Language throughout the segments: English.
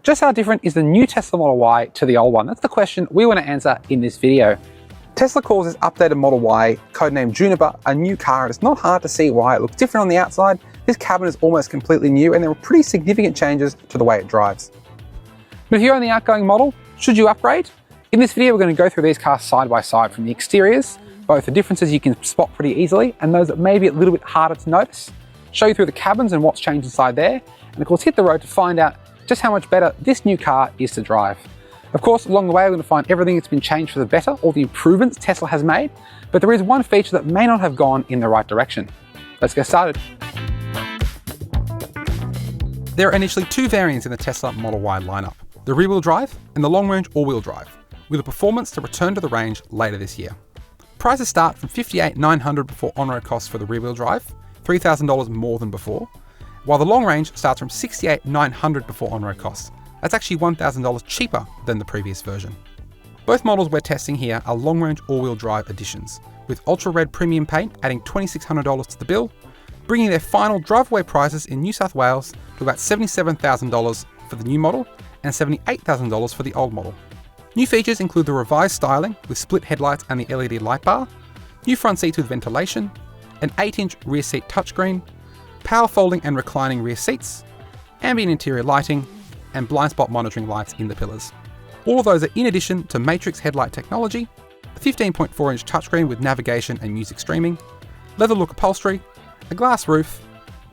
Just how different is the new Tesla Model Y to the old one? That's the question we want to answer in this video. Tesla calls this updated Model Y, codenamed Juniper, a new car, and it's not hard to see why. It looks different on the outside. This cabin is almost completely new, and there are pretty significant changes to the way it drives. But if you're on the outgoing model, should you upgrade? In this video, we're going to go through these cars side by side from the exteriors, both the differences you can spot pretty easily and those that may be a little bit harder to notice, show you through the cabins and what's changed inside there, and of course hit the road to find out just how much better this new car is to drive. Of course, along the way, we're going to find everything that's been changed for the better, all the improvements Tesla has made, but there is one feature that may not have gone in the right direction. Let's get started. There are initially two variants in the Tesla Model Y lineup, the rear-wheel drive and the long-range all-wheel drive, with a performance to return to the range later this year. Prices start from $58,900 before on-road costs for the rear-wheel drive, $3,000 more than before, while the long range starts from $68,900 before on-road costs. That's actually $1,000 cheaper than the previous version. Both models we're testing here are long-range all-wheel drive editions, with ultra-red premium paint adding $2,600 to the bill, bringing their final drive-away prices in New South Wales to about $77,000 for the new model and $78,000 for the old model. New features include the revised styling with split headlights and the LED light bar, new front seats with ventilation, an 8-inch rear seat touchscreen, power folding and reclining rear seats, ambient interior lighting, and blind spot monitoring lights in the pillars. All of those are in addition to Matrix headlight technology, a 15.4-inch touchscreen with navigation and music streaming, leather look upholstery, a glass roof,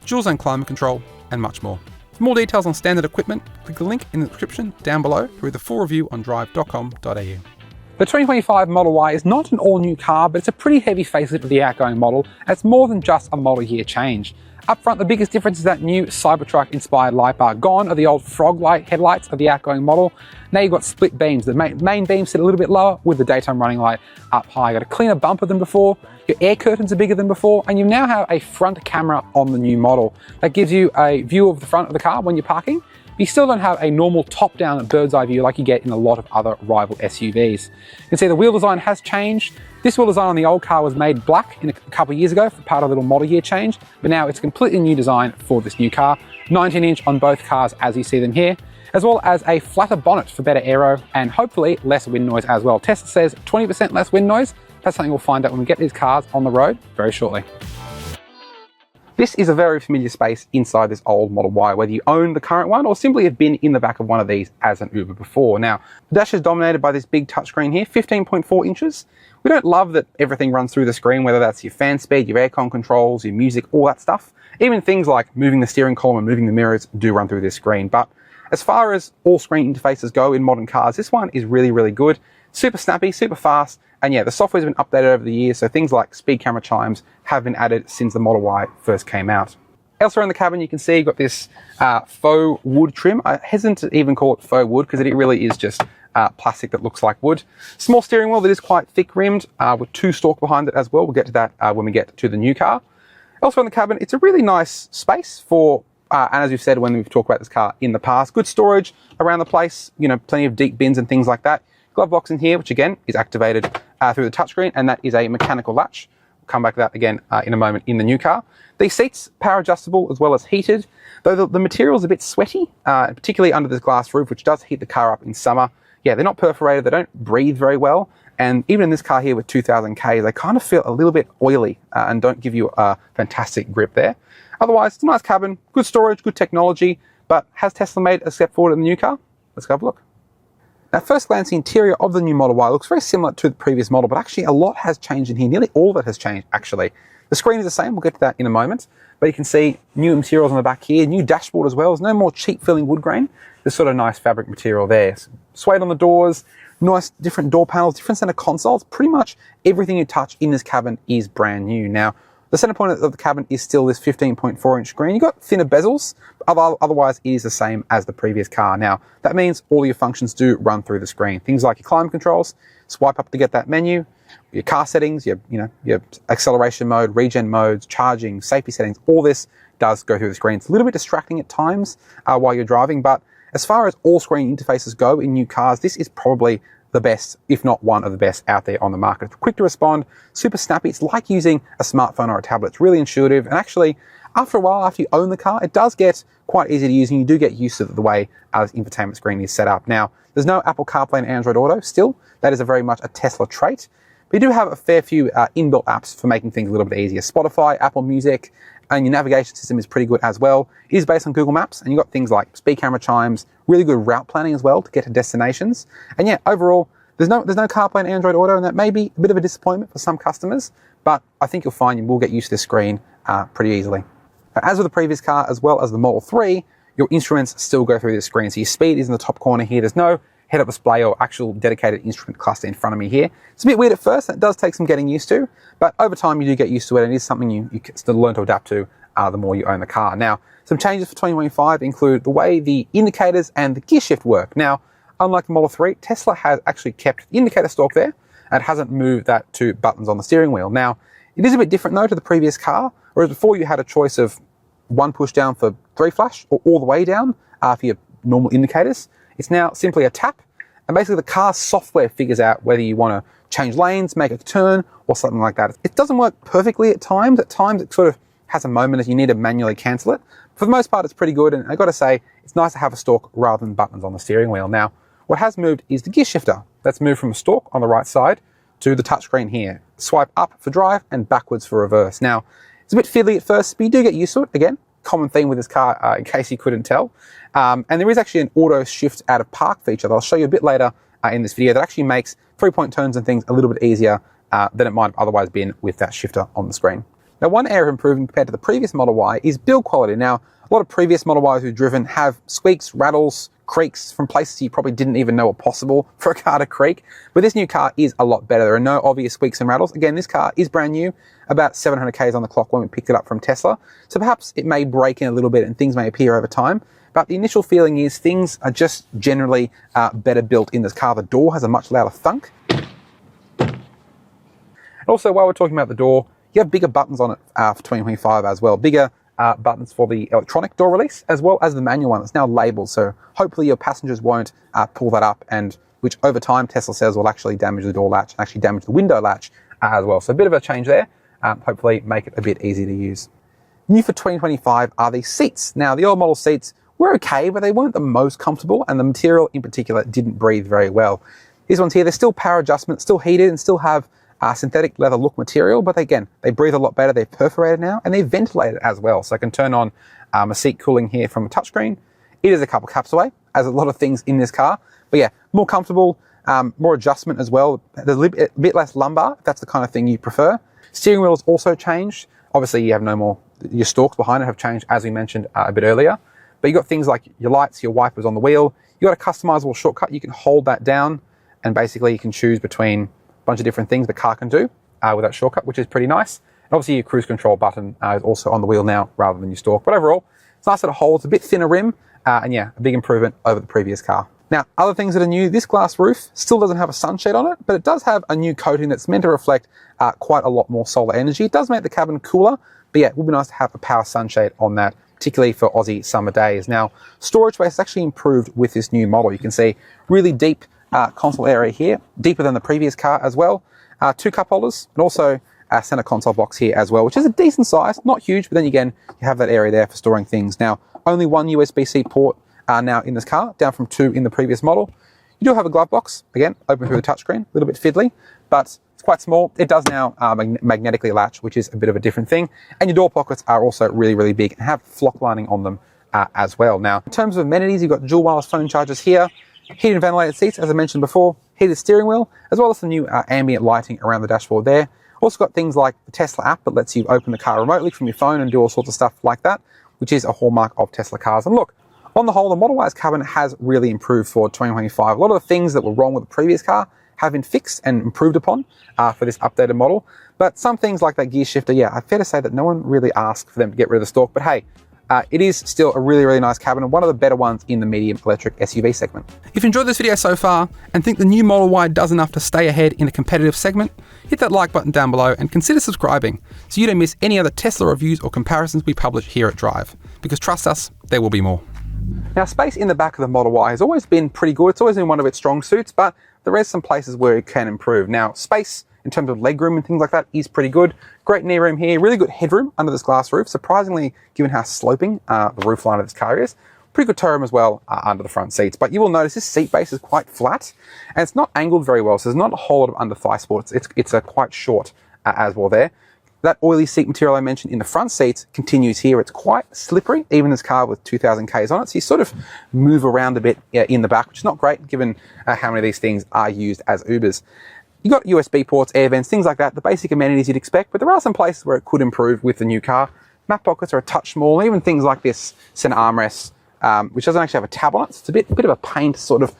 dual zone climate control, and much more. For more details on standard equipment, click the link in the description down below to read the full review on Drive.com.au. The 2025 Model Y is not an all-new car, but it's a pretty heavy facelift of the outgoing model, and it's more than just a model year change. Up front, the biggest difference is that new Cybertruck-inspired light bar. Gone are the old frog light headlights of the outgoing model. Now you've got split beams. The main beams sit a little bit lower with the daytime running light up high. You've got a cleaner bumper than before, your air curtains are bigger than before, and you now have a front camera on the new model. That gives you a view of the front of the car when you're parking. You still don't have a normal top-down bird's eye view like you get in a lot of other rival SUVs. You can see the wheel design has changed. This wheel design on the old car was made black a couple of years ago for part of the little model year change, but now it's a completely new design for this new car. 19-inch on both cars as you see them here, as well as a flatter bonnet for better aero and hopefully less wind noise as well. Tesla says 20% less wind noise. That's something we'll find out when we get these cars on the road very shortly. This is a very familiar space inside this old Model Y, whether you own the current one or simply have been in the back of one of these as an Uber before. Now, the dash is dominated by this big touchscreen here, 15.4 inches. We don't love that everything runs through the screen, whether that's your fan speed, your aircon controls, your music, all that stuff. Even things like moving the steering column and moving the mirrors do run through this screen. But as far as all screen interfaces go in modern cars, this one is really, really good. Super snappy, super fast. And yeah, the software's been updated over the years, so things like speed camera chimes have been added since the Model Y first came out. Elsewhere in the cabin, you can see you've got this faux wood trim. I hesitate to even call it faux wood because it really is just plastic that looks like wood. Small steering wheel that is quite thick rimmed with two stalk behind it as well. We'll get to that when we get to the new car. Elsewhere in the cabin, it's a really nice space for, and as we've said when we've talked about this car in the past, good storage around the place, you know, plenty of deep bins and things like that. Glove box in here, which again is activated through the touchscreen, and that is a mechanical latch. We'll come back to that again in a moment in the new car. These seats, power adjustable as well as heated, though the material is a bit sweaty, particularly under this glass roof, which does heat the car up in summer. Yeah, they're not perforated, they don't breathe very well, and even in this car here with 2000K, they kind of feel a little bit oily and don't give you a fantastic grip there. Otherwise, it's a nice cabin, good storage, good technology, but has Tesla made a step forward in the new car? Let's go have a look. At first glance, the interior of the new Model Y looks very similar to the previous model, but actually a lot has changed in here. Nearly all of it has changed, actually. The screen is the same, we'll get to that in a moment, but you can see new materials on the back here, new dashboard as well. There's no more cheap filling wood grain. There's sort of nice fabric material there. Suede on the doors, nice different door panels, different center consoles. Pretty much everything you touch in this cabin is brand new. Now, the center point of the cabin is still this 15.4-inch screen. You've got thinner bezels, otherwise it is the same as the previous car. Now, that means all your functions do run through the screen. Things like your climate controls, swipe up to get that menu, your car settings, your acceleration mode, regen modes, charging, safety settings, all this does go through the screen. It's a little bit distracting at times while you're driving, but as far as all screen interfaces go in new cars, this is probably the best, if not one of the best out there on the market. It's quick to respond, super snappy. It's like using a smartphone or a tablet. It's really intuitive. And actually, After a while, after you own the car, it does get quite easy to use, and you do get used to the way this infotainment screen is set up. Now, there's no Apple CarPlay and Android Auto still. That is very much a Tesla trait. But you do have a fair few inbuilt apps for making things a little bit easier. Spotify, Apple Music, and your navigation system is pretty good as well. It is based on Google Maps, and you've got things like speed camera chimes, really good route planning as well to get to destinations. And yeah, overall, there's no CarPlay and Android Auto, and that may be a bit of a disappointment for some customers, but I think you'll find you will get used to this screen pretty easily. As with the previous car, as well as the Model 3, your instruments still go through this screen. So your speed is in the top corner here. There's no head-up display or actual dedicated instrument cluster in front of me here. It's a bit weird at first. It does take some getting used to, but over time you do get used to it, and it is something you can still learn to adapt to the more you own the car. Now, some changes for 2025 include the way the indicators and the gear shift work. Now, unlike the Model 3, Tesla has actually kept the indicator stalk there and hasn't moved that to buttons on the steering wheel. Now, it is a bit different though to the previous car, whereas before you had a choice of one push down for 3 flash or all the way down for your normal indicators. It's now simply a tap, and basically the car's software figures out whether you want to change lanes, make a turn, or something like that. It doesn't work perfectly at times. At times it sort of has a moment as you need to manually cancel it. For the most part, it's pretty good, and I've got to say, it's nice to have a stalk rather than buttons on the steering wheel. Now, what has moved is the gear shifter. That's moved from a stalk on the right side to the touchscreen here. Swipe up for drive and backwards for reverse. Now, it's a bit fiddly at first, but you do get used to it. Again, common theme with this car, in case you couldn't tell. And there is actually an auto shift out of park feature that I'll show you a bit later in this video that actually makes 3-point turns and things a little bit easier than it might have otherwise been with that shifter on the screen. Now, one area of improvement compared to the previous Model Y is build quality. Now, a lot of previous Model Ys we've driven have squeaks, rattles, creaks from places you probably didn't even know were possible for a car to creak. But this new car is a lot better. There are no obvious squeaks and rattles. Again, this car is brand new, about 700 Ks on the clock when we picked it up from Tesla. So perhaps it may break in a little bit and things may appear over time. But the initial feeling is things are just generally better built in this car. The door has a much louder thunk. And also, while we're talking about the door, you have bigger buttons on it for 2025 as well. Bigger buttons for the electronic door release, as well as the manual one that's now labeled. So hopefully your passengers won't pull that up, and which over time Tesla says will actually damage the door latch and actually damage the window latch as well. So a bit of a change there. Hopefully make it a bit easier to use. New for 2025 are the seats. Now, the old model seats were okay, but they weren't the most comfortable, and the material in particular didn't breathe very well. These ones here, they're still power adjustment, still heated, and still have synthetic leather look material, but again, they breathe a lot better. They're perforated now, and they're ventilated as well. So I can turn on a seat cooling here from a touchscreen. It is a couple caps away, as a lot of things in this car. But yeah, more comfortable, more adjustment as well. There's a bit less lumbar, if that's the kind of thing you prefer. Steering wheel has also changed. Obviously, you have no more, your stalks behind it have changed, as we mentioned a bit earlier. But you've got things like your lights, your wipers on the wheel. You've got a customizable shortcut. You can hold that down, and basically you can choose between bunch of different things the car can do with that shortcut, which is pretty nice. And obviously your cruise control button is also on the wheel now rather than your stalk. But overall, it's nice that it holds, a bit thinner rim, and yeah, a big improvement over the previous car. Now, other things that are new, this glass roof still doesn't have a sunshade on it, but it does have a new coating that's meant to reflect quite a lot more solar energy. It does make the cabin cooler, but yeah, it would be nice to have a power sunshade on that, particularly for Aussie summer days. Now, storage space is actually improved with this new model. You can see really deep console area here, deeper than the previous car as well. 2 cup holders, and also a center console box here as well, which is a decent size, not huge, but then again, you have that area there for storing things. Now, only 1 USB-C port now in this car, down from 2 in the previous model. You do have a glove box, again, open through the touchscreen, a little bit fiddly, but it's quite small. It does now magnetically latch, which is a bit of a different thing. And your door pockets are also really, really big and have flock lining on them as well. Now, in terms of amenities, you've got dual wireless phone chargers here, heated and ventilated seats, as I mentioned before, heated steering wheel, as well as the new ambient lighting around the dashboard there. Also got things like the Tesla app that lets you open the car remotely from your phone and do all sorts of stuff like that, which is a hallmark of Tesla cars. And look, on the whole, the Model Y's cabin has really improved for 2025. A lot of the things that were wrong with the previous car have been fixed and improved upon for this updated model. But some things like that gear shifter, yeah, I'm fair to say that no one really asked for them to get rid of the stalk, but hey, it is still a really, really nice cabin and one of the better ones in the medium electric SUV segment. If you enjoyed this video so far and think the new Model Y does enough to stay ahead in a competitive segment, hit that like button down below and consider subscribing so you don't miss any other Tesla reviews or comparisons we publish here at Drive. Because trust us, there will be more. Now, space in the back of the Model Y has always been pretty good. It's always been one of its strong suits, but there is some places where it can improve. Now, space in terms of legroom and things like that is pretty good. Great knee room here, really good headroom under this glass roof, surprisingly given how sloping the roof line of this car is. Pretty good toe room as well under the front seats, but you will notice this seat base is quite flat and it's not angled very well, so there's not a whole lot of under thigh support. It's quite short as well there. That oily seat material I mentioned in the front seats continues here. It's quite slippery, even this car with 2,000 Ks on it. So you sort of move around a bit in the back, which is not great given how many of these things are used as Ubers. You've got USB ports, air vents, things like that, the basic amenities you'd expect, but there are some places where it could improve with the new car. Map pockets are a touch small, even things like this center armrest, which doesn't actually have a tab on it. So it's a bit of a pain to sort of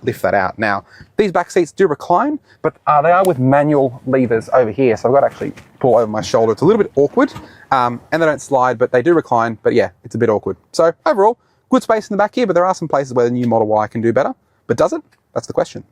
lift that out. Now, these back seats do recline, but they are with manual levers over here. So I've got to actually pull over my shoulder. It's a little bit awkward, and they don't slide, but they do recline. But yeah, it's a bit awkward. So overall, good space in the back here, but there are some places where the new Model Y can do better. But does it? That's the question.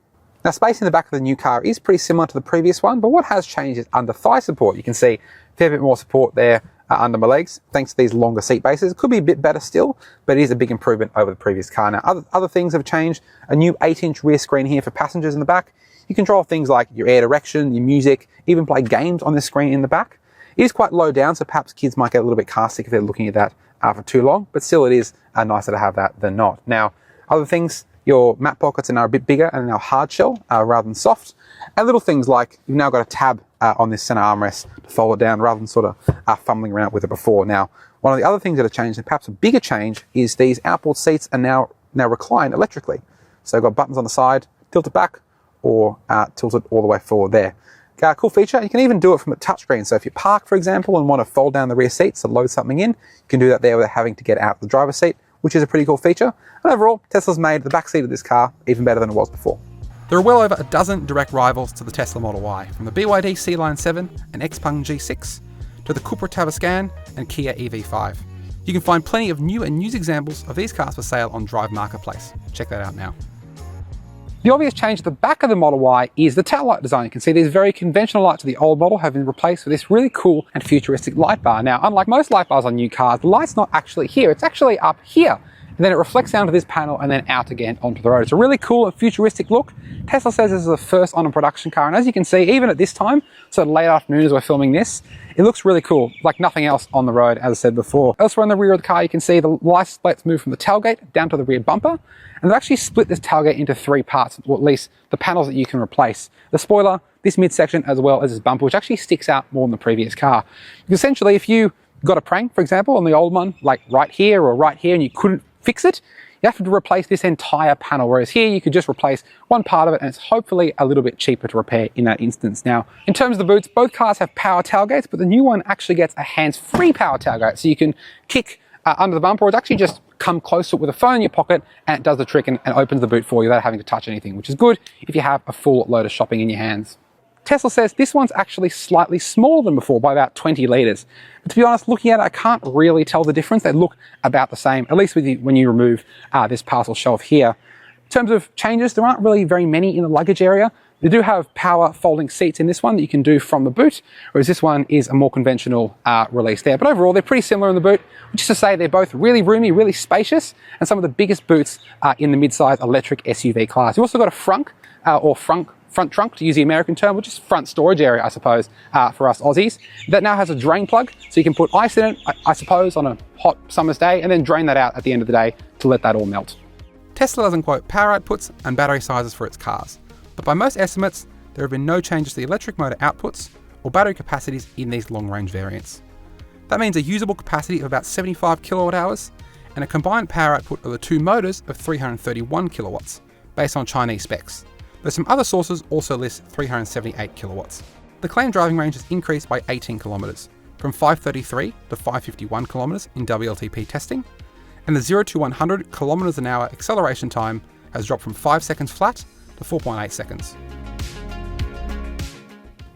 Now, space in the back of the new car is pretty similar to the previous one, but what has changed is under thigh support. You can see a fair bit more support there under my legs, thanks to these longer seat bases. It could be a bit better still, but it is a big improvement over the previous car. Now, other things have changed. A new 8-inch rear screen here for passengers in the back. You control things like your air direction, your music, even play games on this screen in the back. It is quite low down, so perhaps kids might get a little bit car sick if they're looking at that for too long, but still it is nicer to have that than not. Now, other things, your map pockets are now a bit bigger and now hard shell rather than soft. And little things like you've now got a tab on this center armrest to fold it down rather than sort of fumbling around with it before. Now, one of the other things that have changed, and perhaps a bigger change, is these outboard seats are now reclined electrically. So they've got buttons on the side, tilt it back, or tilt it all the way forward there. Cool feature, you can even do it from a touchscreen. So if you park, for example, and want to fold down the rear seats to load something in, you can do that there without having to get out of the driver's seat, which is a pretty cool feature. And overall, Tesla's made the back seat of this car even better than it was before. There are well over a dozen direct rivals to the Tesla Model Y, from the BYD C-Line 7 and Xpeng G6 to the Cupra Tavascan and Kia EV5. You can find plenty of new and used examples of these cars for sale on Drive Marketplace. Check that out now. The obvious change at the back of the Model Y is the tail light design. You can see these very conventional lights of the old model have been replaced with this really cool and futuristic light bar. Now, unlike most light bars on new cars, the light's not actually here, it's actually up here. And then it reflects down to this panel and then out again onto the road. It's a really cool and futuristic look. Tesla says this is the first on a production car, and as you can see, even at this time, so late afternoon as we're filming this, it looks really cool, like nothing else on the road, as I said before. Elsewhere in the rear of the car, you can see the license plates move from the tailgate down to the rear bumper, and they've actually split this tailgate into 3 parts, or at least the panels that you can replace. The spoiler, this midsection, as well as this bumper, which actually sticks out more than the previous car. Essentially, if you got a prank, for example, on the old one, like right here or right here, and you couldn't fix it, you have to replace this entire panel, whereas here you could just replace one part of it and it's hopefully a little bit cheaper to repair in that instance. Now, in terms of the boots, both cars have power tailgates, but the new one actually gets a hands-free power tailgate, so you can kick under the bumper, or it's actually just come close to it with a phone in your pocket and it does the trick and opens the boot for you without having to touch anything, which is good if you have a full load of shopping in your hands. Tesla says this one's actually slightly smaller than before by about 20 litres. But to be honest, looking at it, I can't really tell the difference. They look about the same, at least when you remove this parcel shelf here. In terms of changes, there aren't really very many in the luggage area. They do have power folding seats in this one that you can do from the boot, whereas this one is a more conventional release there. But overall, they're pretty similar in the boot, which is to say they're both really roomy, really spacious, and some of the biggest boots in the mid-size electric SUV class. You've also got a frunk, front trunk, to use the American term, which is front storage area, I suppose, for us Aussies. That now has a drain plug, so you can put ice in it, I suppose, on a hot summer's day, and then drain that out at the end of the day to let that all melt. Tesla doesn't quote power outputs and battery sizes for its cars, but by most estimates, there have been no changes to the electric motor outputs or battery capacities in these long-range variants. That means a usable capacity of about 75 kilowatt hours and a combined power output of the 2 motors of 331 kilowatts, based on Chinese specs. Though some other sources also list 378 kilowatts. The claimed driving range has increased by 18 kilometres, from 533 to 551 kilometres in WLTP testing, and the 0 to 100 kilometres an hour acceleration time has dropped from 5 seconds flat to 4.8 seconds.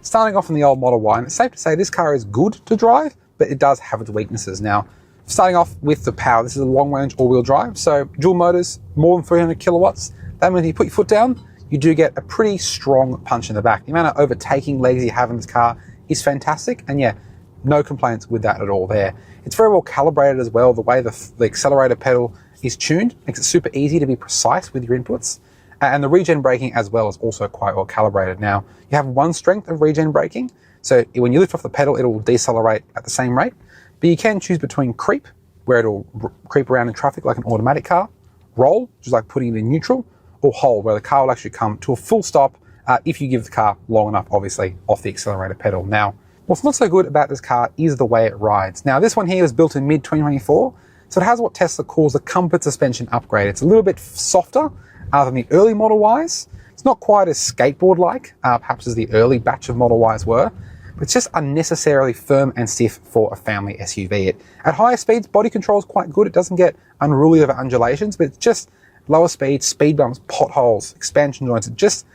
Starting off in the old Model Y, and it's safe to say this car is good to drive, but it does have its weaknesses. Now, starting off with the power, this is a long-range all-wheel drive, so dual motors, more than 300 kilowatts. That means when you put your foot down, you do get a pretty strong punch in the back. The amount of overtaking legs you have in this car is fantastic, and yeah, no complaints with that at all there. It's very well calibrated as well. The way the accelerator pedal is tuned makes it super easy to be precise with your inputs. And the regen braking as well is also quite well calibrated. Now, you have one strength of regen braking, so when you lift off the pedal, it will decelerate at the same rate, but you can choose between creep, where it'll creep around in traffic like an automatic car, roll, which is like putting it in neutral, or hold, where the car will actually come to a full stop if you give the car long enough, obviously, off the accelerator pedal. Now, what's not so good about this car is the way it rides. Now, this one here was built in mid-2024, so it has what Tesla calls the comfort suspension upgrade. It's a little bit softer than the early Model Ys. It's not quite as skateboard-like, perhaps as the early batch of Model Ys were, but it's just unnecessarily firm and stiff for a family SUV. At higher speeds, body control is quite good. It doesn't get unruly over undulations, but it's just lower speeds, speed bumps, potholes, expansion joints. It just,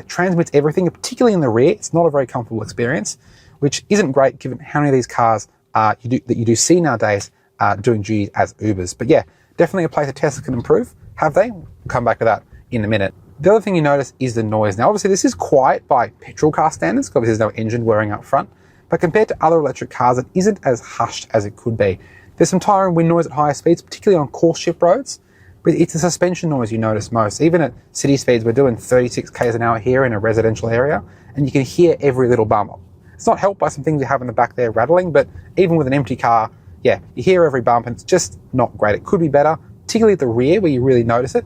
transmits everything, particularly in the rear. It's not a very comfortable experience, which isn't great given how many of these cars that you do see nowadays doing duty as Ubers. But definitely a place that Tesla can improve. Have they? We'll come back to that in a minute. The other thing you notice is the noise. Now, obviously, this is quiet by petrol car standards, because there's no engine whirring up front, but compared to other electric cars, it isn't as hushed as it could be. There's some tire and wind noise at higher speeds, particularly on coarse ship roads, but it's the suspension noise you notice most. Even at city speeds, we're doing 36 k's an hour here in a residential area, and you can hear every little bump. It's not helped by some things you have in the back there rattling, but even with an empty car, you hear every bump, and it's just not great. It could be better, particularly at the rear where you really notice it.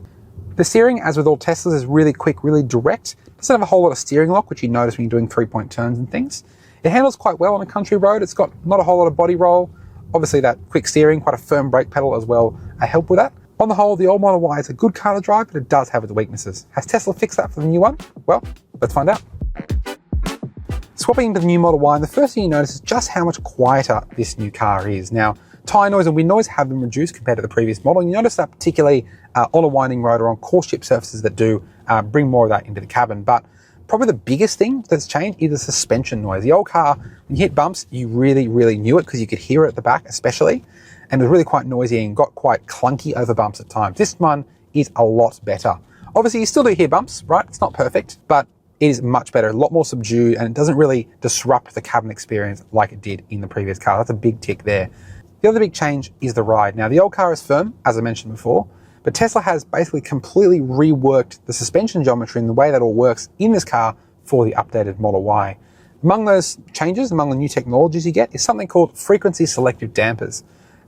The steering, as with all Teslas, is really quick, really direct. It doesn't have a whole lot of steering lock, which you notice when you're doing 3-point turns and things. It handles quite well on a country road. It's got not a whole lot of body roll. Obviously, that quick steering, quite a firm brake pedal as well, help with that. On the whole, the old Model Y is a good car to drive, but it does have its weaknesses. Has Tesla fixed that for the new one? Well, let's find out. Swapping into the new Model Y, and the first thing you notice is just how much quieter this new car is. Now, tyre noise and wind noise have been reduced compared to the previous model. And you notice that particularly on a winding road or on coarse ship surfaces that do bring more of that into the cabin. But probably the biggest thing that's changed is the suspension noise. The old car, when you hit bumps, you really, really knew it because you could hear it at the back especially. And it was really quite noisy and got quite clunky over bumps at times. This one is a lot better. Obviously, you still do hear bumps, right? It's not perfect, but it is much better, a lot more subdued, and it doesn't really disrupt the cabin experience like it did in the previous car. That's a big tick there. The other big change is the ride. Now, the old car is firm, as I mentioned before, but Tesla has basically completely reworked the suspension geometry and the way that all works in this car for the updated Model Y. Among those changes, among the new technologies you get, is something called frequency selective dampers.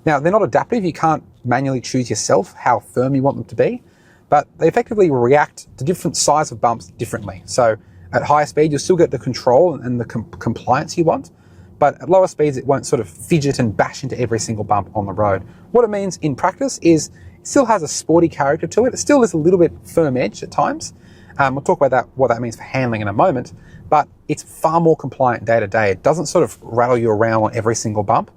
Now, they're not adaptive. You can't manually choose yourself how firm you want them to be, but they effectively react to different size of bumps differently. So at higher speed, you'll still get the control and the compliance you want, but at lower speeds, it won't sort of fidget and bash into every single bump on the road. What it means in practice is it still has a sporty character to it. It still is a little bit firm edge at times. We'll talk about what that means for handling in a moment, but it's far more compliant day to day. It doesn't sort of rattle you around on every single bump.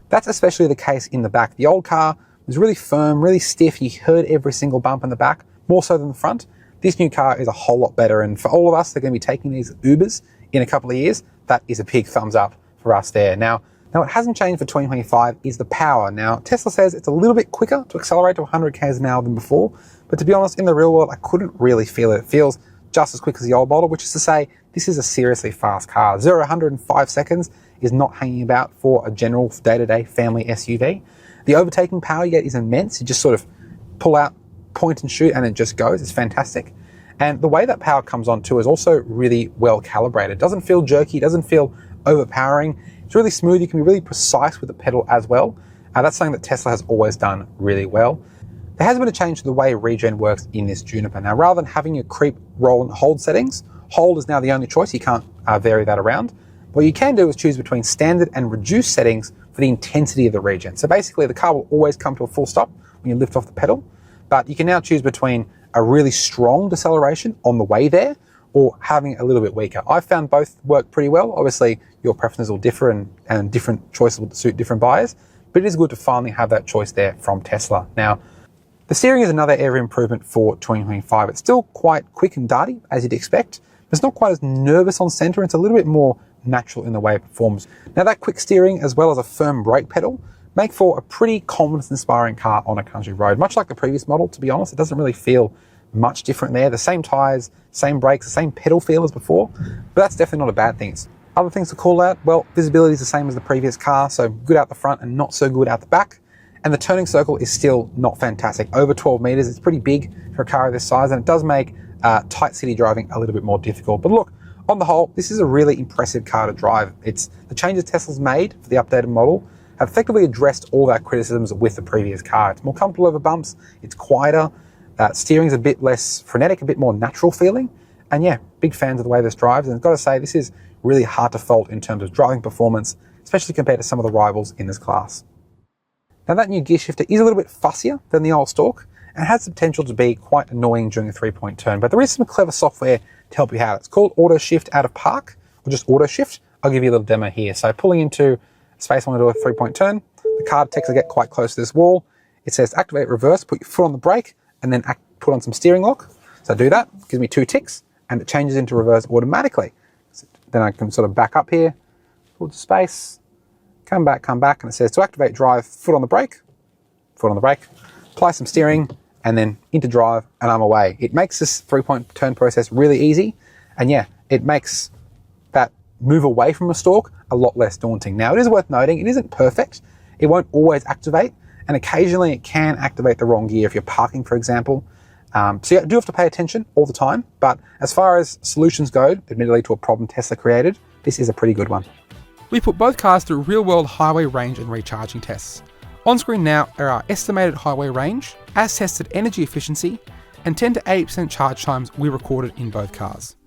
That's especially the case in the back. The old car was really firm, really stiff. You heard every single bump in the back, more so than the front. This new car is a whole lot better, and for all of us that are going to be taking these Ubers in a couple of years, that is a big thumbs up for us there. Now what hasn't changed for 2025 is the power. Now, Tesla says it's a little bit quicker to accelerate to 100 k's an hour than before, but to be honest, in the real world, I couldn't really feel it. It feels just as quick as the old model, which is to say, this is a seriously fast car. 0 to 100 in 5 seconds is not hanging about for a general day-to-day family SUV. The overtaking power you get is immense. You just sort of pull out, point and shoot, and it just goes. It's fantastic. And the way that power comes on too is also really well calibrated. It doesn't feel jerky, it doesn't feel overpowering. It's really smooth. You can be really precise with the pedal as well. That's something that Tesla has always done really well. There has been a change to the way regen works in this Juniper. Now, rather than having your creep, roll, and hold settings, hold is now the only choice. You can't vary that around. What you can do is choose between standard and reduced settings for the intensity of the regen. So basically, the car will always come to a full stop when you lift off the pedal, but you can now choose between a really strong deceleration on the way there or having a little bit weaker. I've found both work pretty well. Obviously, your preferences will differ and different choices will suit different buyers, but it is good to finally have that choice there from Tesla. Now, the steering is another area of improvement for 2025. It's still quite quick and darty, as you'd expect, but it's not quite as nervous on center. It's a little bit more natural in the way it performs. Now, that quick steering, as well as a firm brake pedal, make for a pretty confidence-inspiring car on a country road. Much like the previous model, to be honest, it doesn't really feel much different there. The same tires, same brakes, the same pedal feel as before, but that's definitely not a bad thing. Other things to call out, well, visibility is the same as the previous car, so good out the front and not so good out the back. And the turning circle is still not fantastic. Over 12 meters, it's pretty big for a car of this size, and it does make tight city driving a little bit more difficult. But look, on the whole, this is a really impressive car to drive. It's the changes Tesla's made for the updated model have effectively addressed all of our criticisms with the previous car. It's more comfortable over bumps, it's quieter, steering's a bit less frenetic, a bit more natural feeling. And yeah, big fans of the way this drives. And I've got to say, this is really hard to fault in terms of driving performance, especially compared to some of the rivals in this class. Now that new gear shifter is a little bit fussier than the old stalk and has the potential to be quite annoying during a 3-point turn, but there is some clever software to help you out. It's called Auto Shift out of park, or just Auto Shift. I'll give you a little demo here. So pulling into space, I want to do a 3-point turn. The car detects I get quite close to this wall. It says activate reverse, put your foot on the brake, and then put on some steering lock. So I do that, gives me 2 ticks, and it changes into reverse automatically. So then I can sort of back up here, pull to space, come back, and it says to activate drive, foot on the brake, apply some steering, and then into drive, and I'm away. It makes this 3-point turn process really easy, and yeah, it makes that move away from a stalk a lot less daunting. Now, it is worth noting, it isn't perfect. It won't always activate, and occasionally it can activate the wrong gear if you're parking, for example. So you do have to pay attention all the time, but as far as solutions go, admittedly to a problem Tesla created, this is a pretty good one. We put both cars through real-world highway range and recharging tests. On screen now are our estimated highway range, as tested energy efficiency, and 10 to 80% charge times we recorded in both cars.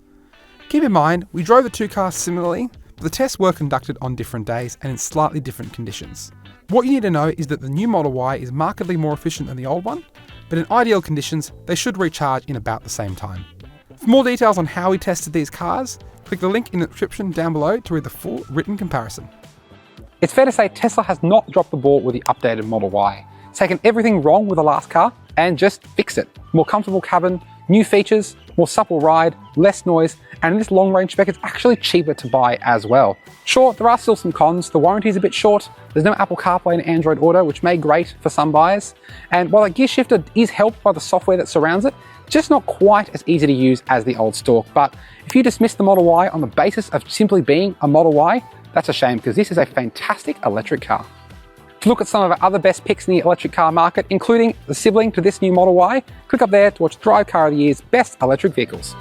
Keep in mind, we drove the 2 cars similarly, but the tests were conducted on different days and in slightly different conditions. What you need to know is that the new Model Y is markedly more efficient than the old one, but in ideal conditions, they should recharge in about the same time. For more details on how we tested these cars, click the link in the description down below to read the full written comparison. It's fair to say Tesla has not dropped the ball with the updated Model Y. It's taken everything wrong with the last car and just fixed it. More comfortable cabin, new features, more supple ride, less noise, and in this long range spec, it's actually cheaper to buy as well. Sure, there are still some cons. The warranty is a bit short. There's no Apple CarPlay and Android Auto, which may grate for some buyers. And while the gear shifter is helped by the software that surrounds it, it's just not quite as easy to use as the old stalk. But if you dismiss the Model Y on the basis of simply being a Model Y, that's a shame, because this is a fantastic electric car. To look at some of our other best picks in the electric car market, including the sibling to this new Model Y, click up there to watch Drive Car of the Year's Best Electric Vehicles.